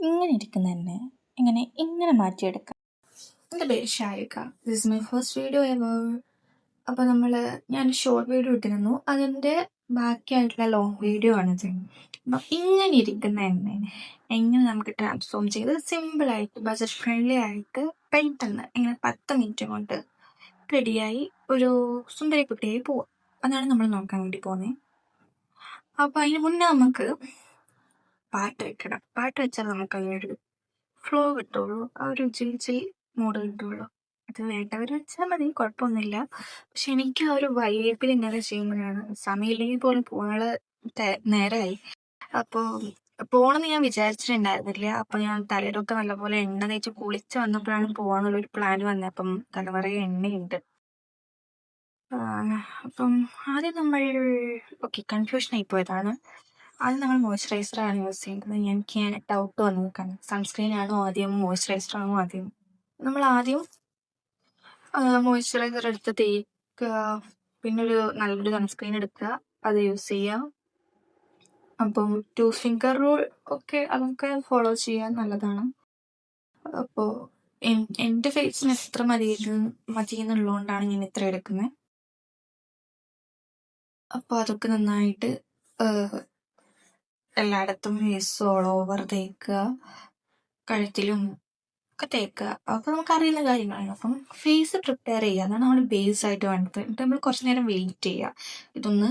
ഇങ്ങനെ ഇരിക്കുന്ന തന്നെ ഇങ്ങനെ മാറ്റിയെടുക്കാം. എൻ്റെ പേര് Sharika. This is my first video ever. അപ്പോൾ ഞാൻ ഷോർട്ട് വീഡിയോ ഇട്ടിരുന്നു, അതിൻ്റെ ബാക്കിയായിട്ടുള്ള ലോങ് വീഡിയോ ആണിത്. അപ്പം ഇങ്ങനെ ഇരിക്കുന്ന എങ്ങനെ നമുക്ക് ട്രാൻസ്ഫോം ചെയ്ത് സിമ്പിളായിട്ട് ബജറ്റ് ഫ്രണ്ട്ലി ആയിട്ട് പെട്ടെന്ന് 10 മിനിറ്റ് കൊണ്ട് റെഡിയായി ഒരു സുന്ദരി കുട്ടിയായി പോവാം. അതാണ് നമ്മൾ നോക്കാൻ വേണ്ടി പോകുന്നത്. അപ്പോൾ അതിന് മുന്നേ നമുക്ക് പാട്ട് വെക്കണം. പാട്ട് വെച്ചാൽ നമുക്ക് അതിനൊരു ഫ്ലോ കിട്ടുള്ളൂ, ആ ഒരു ജിൽ മൂഡ് കിട്ടുള്ളൂ. അത് വേണ്ടവർ വെച്ചാൽ മതി, കുഴപ്പമൊന്നുമില്ല. പക്ഷെ എനിക്ക് ആ ഒരു വൈബിൽ ഇങ്ങനെ ചെയ്യുമ്പോഴാണ്, സമയമില്ലെങ്കിൽ പോലും പോകാനുള്ള നേരമായി. അപ്പോൾ പോകണമെന്ന് ഞാൻ വിചാരിച്ചിട്ടുണ്ടായിരുന്നില്ല. അപ്പോൾ ഞാൻ തലയിലൊക്കെ നല്ലപോലെ എണ്ണ തേച്ച് കുളിച്ച് വന്നപ്പോഴാണ് പോകാന്നുള്ളൊരു പ്ലാൻ വന്നത്. അപ്പം തലമുറയെ എണ്ണയുണ്ട്. അപ്പം ആദ്യം കൺഫ്യൂഷൻ ആയിപ്പോയതാണ്. ആദ്യം നമ്മൾ മോയ്സ്ചറൈസറാണ് യൂസ് ചെയ്യുന്നത്. എനിക്ക് ഡൗട്ട് വന്നു നിൽക്കണം, സൺസ്ക്രീൻ ആണോ ആദ്യം മോയ്സ്ചറൈസർ ആണോ ആദ്യം. നമ്മൾ ആദ്യം മോയ്സ്ചറൈസർ എടുത്ത് തേക്കുക, പിന്നെ നല്ലൊരു സൺസ്ക്രീൻ എടുക്കുക, അത് യൂസ് ചെയ്യുക. അപ്പം 2 ഫിംഗർ റൂൾ അതൊക്കെ ഫോളോ ചെയ്യാൻ നല്ലതാണ്. അപ്പോൾ എൻ്റെ ഫേസിന് എത്ര മതിയെന്നുള്ളതുകൊണ്ടാണ് ഞാൻ ഇത്ര എടുക്കുന്നത്. അപ്പോൾ അതൊക്കെ നന്നായിട്ട് എല്ലായിടത്തും ഓൾ ഓവർ തേക്കുക, കഴുത്തിലും ഒക്കെ തേക്കുക. അപ്പോൾ നമുക്കറിയുന്ന കാര്യങ്ങളാണ്. അപ്പം ഫേസ് പ്രിപ്പയർ ചെയ്യുക, അതാണ് നമ്മൾ ബേസ് ആയിട്ട് വേണ്ടത്. എന്നിട്ട് നമ്മൾ കുറച്ച് നേരം വെയിറ്റ് ചെയ്യുക. ഇതൊന്ന്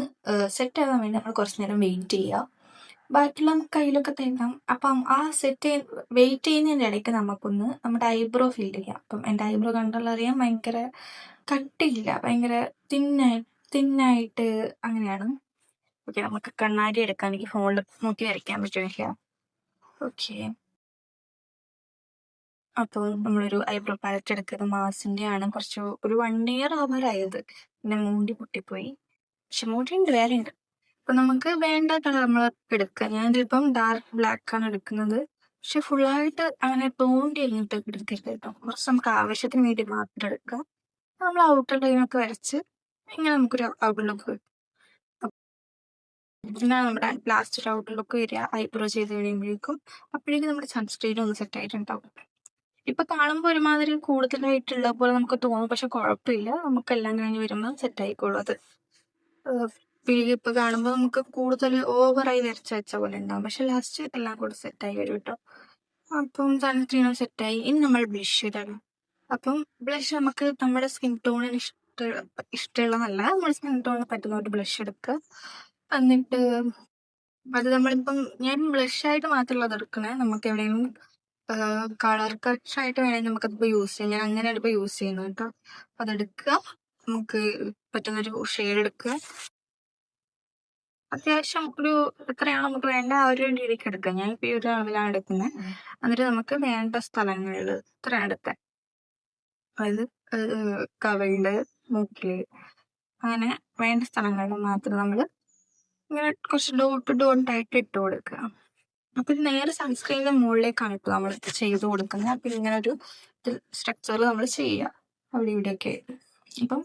സെറ്റ് ആകാൻ വേണ്ടി നമ്മൾ കുറച്ച് നേരം വെയിറ്റ് ചെയ്യുക. ബാക്കിയുള്ള കയ്യിലൊക്കെ തേക്കാം. അപ്പം ആ വെയിറ്റ് ചെയ്യുന്നതിൻ്റെ ഇടയ്ക്ക് നമുക്കൊന്ന് നമ്മുടെ ഐബ്രോ ഫിൽ ചെയ്യാം. അപ്പം എൻ്റെ ഐബ്രോ കണ്ടുള്ളറിയാം, ഭയങ്കര കട്ടിയില്ല, ഭയങ്കര തിന്നായിട്ട് അങ്ങനെയാണ്. ഓക്കെ, നമുക്ക് കണ്ണാടി എടുക്കാം. എനിക്ക് ഫോണിൽ നോക്കി വരയ്ക്കാൻ പറ്റുമില്ല. ഓക്കെ, അപ്പോൾ നമ്മളൊരു ഐബ്രോ പാലറ്റ് എടുക്കുന്നത് മാസിൻ്റെ ആണ്. ഒരു 1 ഇയർ ആവാറായത്. പിന്നെ മൂടി പൊട്ടിപ്പോയി, പക്ഷെ മൂടിയുണ്ട്, വേറെ ഉണ്ട്. അപ്പം നമുക്ക് വേണ്ട കളർ നമ്മൾ എടുക്കുക. ഞാനിതിപ്പം ഡാർക്ക് ബ്ലാക്ക് ആണ് എടുക്കുന്നത്. പക്ഷെ ഫുള്ളായിട്ട് അങ്ങനെ തോണ്ടി കഴിഞ്ഞിട്ട് എടുക്കരുത് കേട്ടോ. കുറച്ച് നമുക്ക് ആവശ്യത്തിന് വേണ്ടി മാത്രം എടുക്കുക. നമ്മൾ ഔട്ടർ ലൈനൊക്കെ വരച്ച് നമുക്കൊരു ഔട്ടർ ലുക്ക് കിട്ടും. പിന്നെ നമ്മുടെ ലാസ്റ്റ് ഔട്ടർ ലുക്ക് വരിക ഐബ്രോ ചെയ്ത് കഴിയുമ്പോഴേക്കും. അപ്പോഴേക്കും നമ്മുടെ സൺസ്ക്രീൻ ഒന്ന് സെറ്റ് ആയിട്ടുണ്ടാവും. ഇപ്പൊ കാണുമ്പോൾ ഒരുമാതിരി കൂടുതലായിട്ടുള്ള പോലെ നമുക്ക് തോന്നും, പക്ഷെ കുഴപ്പമില്ല, നമുക്കെല്ലാം കഴിഞ്ഞ് വരുമ്പോൾ സെറ്റ് ആയിക്കോളും. അത് ഇപ്പൊ കാണുമ്പോൾ നമുക്ക് കൂടുതൽ ഓവറായി വരച്ച് വെച്ച പോലെ ഉണ്ടാവും, പക്ഷെ ലാസ്റ്റ് എല്ലാം കൂടെ സെറ്റായി വരും കേട്ടോ. അപ്പം സൺസ്ക്രീനും സെറ്റായി. ഇനി നമ്മൾ ബ്ലഷ് ഇടണം. അപ്പം ബ്ലഷ് നമുക്ക് നമ്മുടെ സ്കിൻ ടോണിന് ഇഷ്ടമുള്ളതല്ല, നമ്മുടെ സ്കിൻ ടോണിന് പറ്റുന്ന ഒരു ബ്ലഷ് എടുക്കുക. എന്നിട്ട് അത് ഞാൻ ബ്ലഷായിട്ട് മാത്രമുള്ളത് എടുക്കണേ. നമുക്ക് എവിടെയെങ്കിലും കളർ കട്ട്സായിട്ട് വേണമെങ്കിൽ നമുക്കതിപ്പോൾ യൂസ് ചെയ്യാം. ഞാൻ അങ്ങനെയാണ് ഇപ്പോൾ യൂസ് ചെയ്യുന്നത് കേട്ടോ. അതെടുക്കുക, നമുക്ക് പറ്റുന്നൊരു ഷെയ്ഡ് എടുക്കുക. അത്യാവശ്യം എത്രയാണോ നമുക്ക് വേണ്ട ആ ഒരു രീതിക്ക് എടുക്കുക. ഞാനിപ്പോൾ ഈ ഒരു അളവിലാണ് എടുക്കുന്നത്. എന്നിട്ട് നമുക്ക് വേണ്ട സ്ഥലങ്ങളിൽ ഇത്രയാണ് എടുക്കുക. അതായത് കവിളില്, മൂക്കില്, അങ്ങനെ വേണ്ട സ്ഥലങ്ങളിൽ മാത്രം നമ്മൾ ഇങ്ങനെ കുറച്ച് ഡോട്ടായിട്ട് ഇട്ട് കൊടുക്കുക. അപ്പം നേരെ സൺസ്ക്രീനിന്റെ മുകളിലേക്കാണ് ഇപ്പോൾ നമ്മൾ ചെയ്ത് കൊടുക്കുന്നത്. അപ്പം ഇങ്ങനെ ഒരു സ്ട്രക്ചർ നമ്മൾ ചെയ്യുക അവിടെ ഇവിടെയൊക്കെ. അപ്പം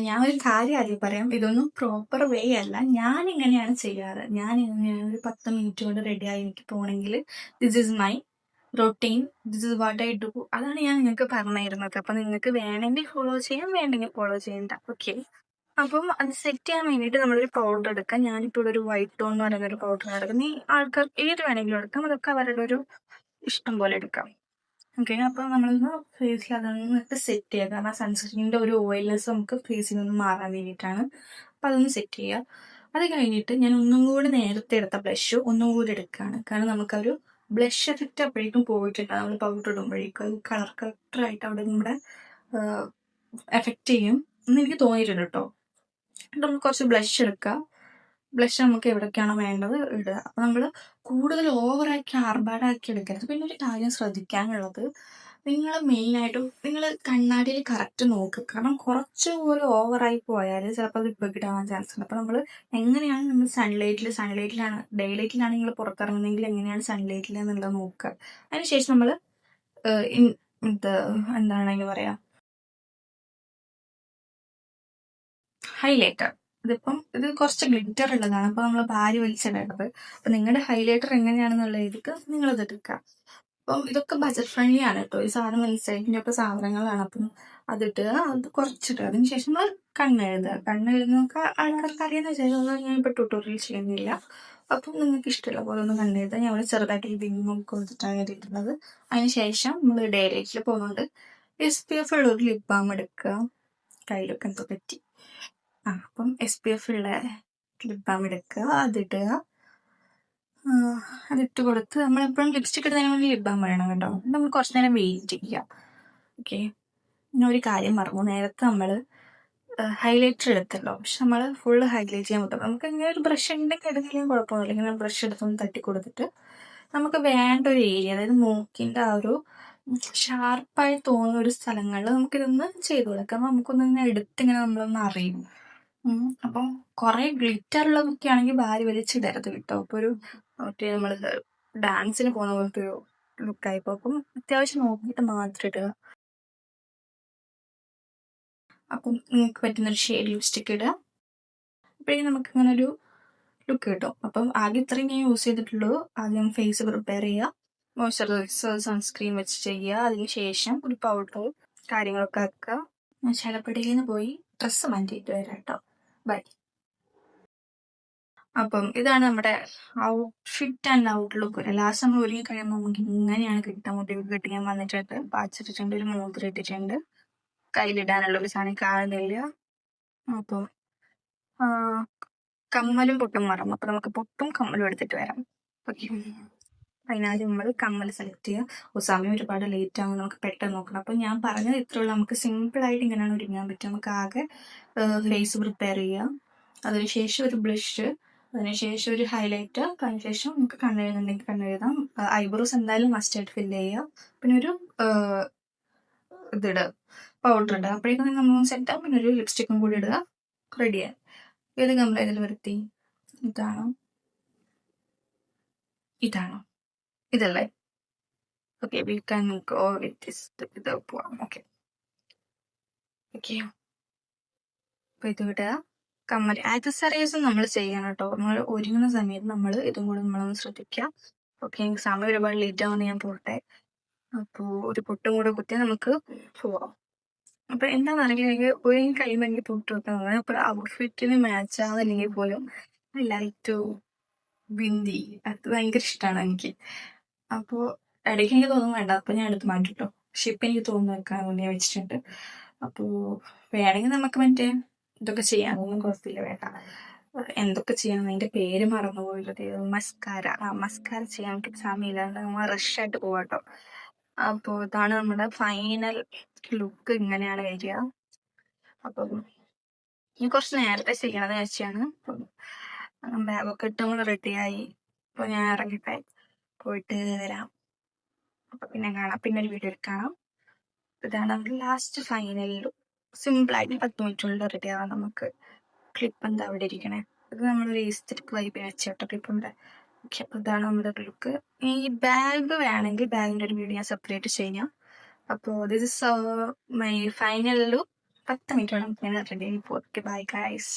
ഞാൻ ഒരു കാര്യം ആദ്യം പറയാം, ഇതൊന്നും പ്രോപ്പർ വേ അല്ല. ഞാൻ ഇങ്ങനെയാണ് ചെയ്യാറ്. ഞാൻ ഇങ്ങനെയാണ് ഒരു 10 മിനിറ്റ് കൊണ്ട് റെഡിയായി എനിക്ക് പോകണമെങ്കിൽ this is my routine, this is what I do. അതാണ് ഞാൻ നിങ്ങൾക്ക് പറഞ്ഞു തരുന്നത്. അപ്പം നിങ്ങൾക്ക് വേണമെങ്കിൽ ഫോളോ ചെയ്യാം, വേണ്ടെങ്കിൽ ഫോളോ ചെയ്യണ്ട. ഓക്കെ, അപ്പം അത് സെറ്റ് ചെയ്യാൻ വേണ്ടിയിട്ട് നമ്മളൊരു പൗഡർ എടുക്കാം. ഞാനിപ്പോൾ ഒരു വൈറ്റ് ടോൺ എന്ന് പറയുന്നൊരു പൗഡർ എടുക്കാം. ഈ ആൾക്കാർ ഏത് വേണമെങ്കിലും എടുക്കാം, അതൊക്കെ അവരുടെ ഒരു ഇഷ്ടം പോലെ എടുക്കാം. ഓക്കെ, അപ്പോൾ നമ്മളൊന്ന് ഫേസിൽ അതൊന്നിട്ട് സെറ്റ് ചെയ്യുക. കാരണം സൺസ്ക്രീനിൻ്റെ ഒരു ഓയിൽനെസ് നമുക്ക് ഫേസിൽ നിന്ന് മാറാൻ വേണ്ടിയിട്ടാണ്. അപ്പോൾ അതൊന്ന് സെറ്റ് ചെയ്യുക. അത് കഴിഞ്ഞിട്ട് ഞാൻ ഒന്നും കൂടി നേരത്തെ എടുത്ത ബ്ലഷ് ഒന്നും കൂടി എടുക്കുകയാണ്. കാരണം നമുക്കൊരു ബ്ലഷ് എഫക്റ്റ് അപ്പോഴേക്കും പോയിട്ടുണ്ട്. നമ്മൾ പൗഡർ ഇടുമ്പോഴേക്കും അത് കളർ കറക്റ്ററായിട്ട് അവിടെ നമ്മുടെ എഫക്റ്റ് ചെയ്യും എന്ന് എനിക്ക് തോന്നിയിട്ടുണ്ട് കേട്ടോ. നമുക്ക് കുറച്ച് ബ്ലഷ് എടുക്കുക. ബ്ലഷ് നമുക്ക് എവിടേക്കാണോ വേണ്ടത് ഇടുക. അപ്പം നമ്മൾ കൂടുതൽ ഓവറാക്കി ആർഭാടാക്കി എടുക്കരുത്. പിന്നെ ഒരു കാര്യം ശ്രദ്ധിക്കാനുള്ളത്, നിങ്ങൾ മെയിനായിട്ടും നിങ്ങൾ കണ്ണാടിയിൽ കറക്റ്റ് നോക്കുക. കാരണം കുറച്ച് പോലും ഓവറായി പോയാൽ ചിലപ്പോൾ അത് ബഗ്ഗാവാൻ ചാൻസ് ഉണ്ട്. അപ്പോൾ നമ്മൾ എങ്ങനെയാണ് നമ്മൾ സൺലൈറ്റിലാണ് ഡേ ലൈറ്റിലാണ് നിങ്ങൾ പുറത്തിറങ്ങുന്നതെങ്കിൽ എങ്ങനെയാണ് സൺലൈറ്റിൽ എന്നുള്ളത് നോക്കുക. അതിനുശേഷം നമ്മൾ എന്താണ് അതിന് പറയുക, ഹൈലൈറ്റർ ഇത് കുറച്ച് ഗ്ലിറ്റർ ഉള്ളതാണ്. അപ്പൊ നമ്മൾ ഭാര്യ വലിച്ചിടേണ്ടത്. അപ്പൊ നിങ്ങളുടെ ഹൈലൈറ്റർ എങ്ങനെയാണെന്നുള്ള രീതിക്ക് നിങ്ങളത് എടുക്കുക. അപ്പം ഇതൊക്കെ ബജറ്റ് ഫ്രണ്ട്ലി ആണ് കേട്ടോ. ഈ സാധനം മനസ്സിലാക്കിൻ്റെ ഒക്കെ സാധനങ്ങളാണ്. അപ്പം അതിട്ടുക, അത് കുറച്ചിട്ട് അതിനുശേഷം നമ്മൾ കണ്ണെഴുതുന്നൊക്കെ ആൾക്കാർക്ക് അറിയാന്ന് വെച്ചാൽ ഞാൻ ഇപ്പൊ ട്യൂട്ടോറിയൽ ചെയ്യുന്നില്ല. അപ്പം നിങ്ങൾക്ക് ഇഷ്ടമുള്ള പോലെ ഒന്ന് കണ്ണെഴുതാം. ഞാൻ ചെറുതായിട്ട് ഇതിങ്ങും കൊടുത്തിട്ടാണ് എഴുതിയിട്ടുള്ളത്. അതിനുശേഷം നമ്മൾ ഡേ ലൈറ്റിൽ പോകുന്നുണ്ട്. SPF ഉള്ള ഒരു ലിപ് ബാം എടുക്കുക. കയ്യിലൊക്കെ എന്തോ പറ്റി. അപ്പം SPF ഉള്ള ലിപ് ബാം എടുക്കുക, അതിടുക. അതിട്ട് കൊടുത്ത് നമ്മളെപ്പോഴും ലിപ്സ്റ്റിക് ഇടുന്നതിന് വേണ്ടി ലിപ് ബാം വേണം കേട്ടോ. നമ്മൾ കുറച്ച് നേരം വെയിറ്റ് ചെയ്യാം. ഓക്കെ, പിന്നെ ഒരു കാര്യം മറന്നു. നേരത്തെ നമ്മൾ ഹൈലൈറ്റർ എടുത്തല്ലോ, പക്ഷെ നമ്മൾ ഫുള്ള് ഹൈലൈറ്റ് ചെയ്യാൻ പറ്റും. നമുക്ക് ഇങ്ങനെ ഒരു ബ്രഷ് ഉണ്ടെങ്കിൽ എടുക്കില്ലെങ്കിൽ കുഴപ്പമൊന്നുമില്ല. ഇങ്ങനെ ബ്രഷ് എടുത്തൊന്ന് തട്ടി കൊടുത്തിട്ട് നമുക്ക് വേണ്ട ഒരു ഏരിയ, അതായത് മൂക്കിൻ്റെ ആ ഒരു ഷാർപ്പായി തോന്നുന്ന ഒരു സ്ഥലങ്ങളിൽ നമുക്കിതൊന്ന് ചെയ്ത് കൊടുക്കാം. നമുക്കൊന്നിങ്ങനെ എടുത്തിങ്ങനെ നമ്മളൊന്ന് അറിയും. അപ്പം കുറെ ഗ്ലിറ്ററുള്ളതൊക്കെ ആണെങ്കിൽ ഭാര്യ വലിച്ചിടരുത് കേട്ടോ. അപ്പൊ ഒരു മറ്റേ നമ്മൾ ഡാൻസിന് പോകുന്ന പോലത്തെ ഒരു ലുക്കായിപ്പോ. അപ്പം അത്യാവശ്യം നോക്കിയിട്ട് മാത്രം ഇടുക. അപ്പം നിങ്ങൾക്ക് പറ്റുന്നൊരു ഷെയ്ഡ് ലിപ്സ്റ്റിക് ഇടുക. അപ്പോഴേക്കും നമുക്ക് ഇങ്ങനെ ഒരു ലുക്ക് കിട്ടും. അപ്പം ആദ്യം ഇത്രയും ഞാൻ യൂസ് ചെയ്തിട്ടുള്ളൂ. ആദ്യം ഫേസ് പ്രിപ്പയർ ചെയ്യുക, മോയ്സ്ചറൈസർ സൺസ്ക്രീൻ വെച്ച് ചെയ്യുക. അതിനുശേഷം ഒരു പൗഡർ കാര്യങ്ങളൊക്കെ ആക്കുക. ഞാൻ ചിലപ്പടിയിൽ നിന്ന് പോയി ഡ്രസ്സ് മാറ്റിയിട്ട് വരാം കേട്ടോ. ബൈ. അപ്പം ഇതാണ് നമ്മുടെ ഔട്ട്ഫിറ്റ് ആൻഡ് ഔട്ട്ലുക്ക്. ലാസ്റ്റ് നമ്മൾ ഒരുങ്ങി കഴിയുമ്പോൾ നമുക്ക് ഇങ്ങനെയാണ് കിട്ടുക. മുടിയൊക്കെ കെട്ടി ഞാൻ വന്നിട്ടുണ്ട്, പാച്ചിട്ടിട്ടുണ്ട്, ഒരു മോതിരം ഇട്ടിട്ടുണ്ട്, കയ്യിലിടാനുള്ള ഒരു സാധനം കാണുന്നില്ല. അപ്പം കമ്മലും പൊട്ടും മറന്നു. അപ്പൊ നമുക്ക് പൊട്ടും കമ്മലും എടുത്തിട്ട് വരാം. ഓക്കെ, അതിനാദ്യം നമ്മൾ കമ്മൽ സെലക്ട് ചെയ്യുക. സമയം ഒരുപാട് ലേറ്റ് ആകും, നമുക്ക് പെട്ടെന്ന് നോക്കണം. അപ്പം ഞാൻ പറഞ്ഞത് ഇത്രയുള്ള നമുക്ക് സിമ്പിളായിട്ട് ഇങ്ങനെയാണ് ഒരുങ്ങാൻ പറ്റുക. നമുക്ക് ആകെ ഫേസ് പ്രിപ്പയർ ചെയ്യുക, അതിനുശേഷം ഒരു ബ്ലഷ്, അതിനുശേഷം ഒരു ഹൈലൈറ്റർ, അതിനുശേഷം നമുക്ക് കണ്ണെഴുതുന്നുണ്ടെങ്കിൽ കണ്ണെഴുതാം. ഐബ്രോസ് എന്തായാലും മസ്റ്റായിട്ട് ഫില്ല് ചെയ്യുക. പിന്നെ ഒരു ഇതിടുക, പൗഡർ ഇടുക. അപ്പോഴേക്കും നമ്മൾ സെറ്റ് ആവും. പിന്നെ ഒരു ലിപ്സ്റ്റിക്കും കൂടി ഇടുക, റെഡിയായി. ഏത് കമ്മൽ ഇതിൽ വരുത്തി? ഇതാണോ? ഇതല്ലേ? Okay, we can go with this. ഇത് പോവാം. ഓക്കെ ഓക്കെ, അപ്പൊ ഇത് വിടുക. കമ്മൽ ആക്സസറീസും നമ്മൾ ചെയ്യണം കേട്ടോ. നമ്മൾ ഒരുങ്ങുന്ന സമയത്ത് നമ്മൾ ഇതും കൂടെ നമ്മളൊന്ന് ശ്രദ്ധിക്കാം. ഓക്കെ, എനിക്ക് സമയം ഒരുപാട് ലേറ്റ് ആവുമെന്ന് ഞാൻ പോട്ടെ. അപ്പോൾ ഒരു പൊട്ടും കൂടെ കുത്തിയാൽ നമുക്ക് പോവാം. അപ്പൊ എന്താണെന്നറിയില്ലെങ്കിൽ ഒരുങ്ങി കഴിയുമ്പോൾ എനിക്ക് പൊട്ട് വെക്കാൻ അപ്പൊ ഔട്ട്ഫിറ്റിന് മാച്ച് ആവുന്നില്ലെങ്കിൽ പോലും ഐ ലൈക്ക് ടു ബിന്ദി. അത് ഭയങ്കര ഇഷ്ടമാണ് എനിക്ക്. അപ്പോൾ ഇടയ്ക്ക് എനിക്ക് തോന്നുന്നു വേണ്ട, അപ്പൊ ഞാൻ എടുത്ത് മാറ്റിട്ടോ. പക്ഷെ ഇപ്പൊ എനിക്ക് തോന്നുന്നു വെക്കാൻ വേണ്ടി ഞാൻ വെച്ചിട്ടുണ്ട്. അപ്പോൾ വേണമെങ്കിൽ നമുക്ക് മറ്റേ ഇതൊക്കെ ചെയ്യാനൊന്നും കുഴപ്പമില്ല, വേണ്ട. എന്തൊക്കെ ചെയ്യണം, അതിന്റെ പേര് മറന്നുപോയത്. മസ്കാര ചെയ്യാൻ എനിക്ക് സമയമില്ലാണ്ട് നമ്മൾ റഷായിട്ട് പോവാട്ടോ. അപ്പോൾ ഇതാണ് നമ്മുടെ ഫൈനൽ ലുക്ക്, ഇങ്ങനെയാണ് വരിക. അപ്പം ഇനി കുറച്ച് നേരത്തെ ചെയ്യണമെന്ന് വെച്ചാണ്. ബാഗൊക്കെ ഇട്ട് നമ്മൾ റെഡിയായി. അപ്പൊ ഞാൻ ഇറങ്ങിട്ടെ, പോയിട്ട് വരാം. അപ്പൊ പിന്നെ കാണാം, പിന്നെ ഒരു വീഡിയോ കാണാം. ഇതാണ് നമ്മുടെ ലാസ്റ്റ് ഫൈനൽ ലുക്ക്. സിമ്പിളായിട്ട് 10 മിനിറ്റുള്ളിൽ റെഡി ആവാം നമുക്ക്. ക്ലിപ്പ് എന്താ അവിടെ ഇരിക്കണേ? ഇത് നമ്മളൊരു ഈസ്തെറ്റിക് വൈബിന് വെച്ചോട്ടോ ക്ലിപ്പിൻ്റെ. ഓക്കെ, അപ്പൊ ഇതാണ് നമ്മുടെ ലുക്ക്. ഈ ബാഗ് വേണമെങ്കിൽ ബാഗിൻ്റെ ഒരു വീഡിയോ ഞാൻ സെപ്പറേറ്റ് ചെയ്യാം. അപ്പോൾ this is my final look. 10 മിനിറ്റോളം ഞാൻ റെഡി ആയി പോകും. Okay, bye guys.